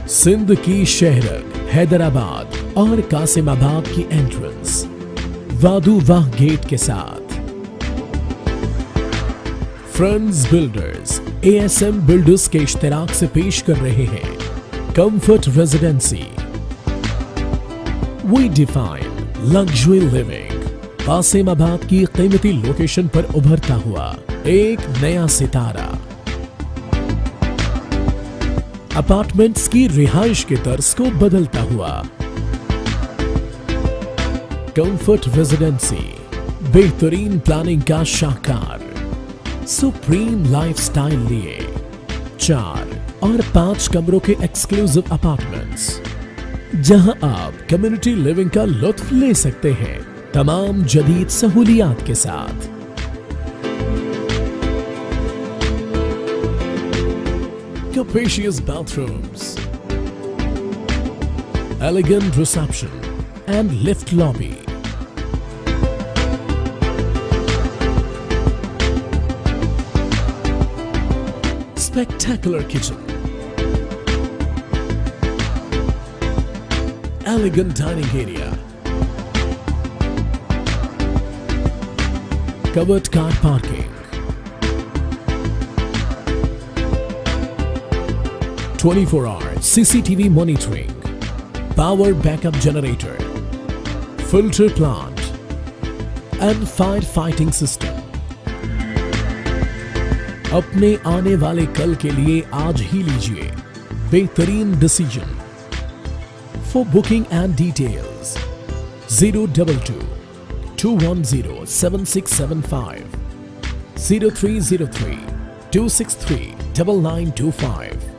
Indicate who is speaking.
Speaker 1: सिंध की शहरक हैदराबाद और कासिमाबाद की एंट्रेंस वादू वाह गेट के साथ फ्रेंड्स बिल्डर्स ASM बिल्डर्स के इश्तिराक से पेश कर रहे हैं comfort residency. We define luxury living. Qasimabad की कीमती लोकेशन पर उभरता हुआ एक नया सितारा। अपार्टमेंट्स की रिहाइश के तर्ज को बदलता हुआ कंफर्ट रेजिडेंसी बेहतरीन प्लानिंग का शाहकार। सुप्रीम लाइफस्टाइल लिए 4 और 5 कमरों के एक्सक्लूसिव अपार्टमेंट्स, जहां आप कम्युनिटी लिविंग का लुत्फ ले सकते हैं तमाम जदीद सहूलियात के साथ। Capacious bathrooms, elegant reception and lift lobby, spectacular kitchen, elegant dining area, covered car parking, 24-hour CCTV monitoring, power backup generator, filter plant and firefighting system। अपने आने वाले कल के लिए आज ही लीजिए बेहतरीन decision. For booking and details 022-210-7675, 0303-263-9925।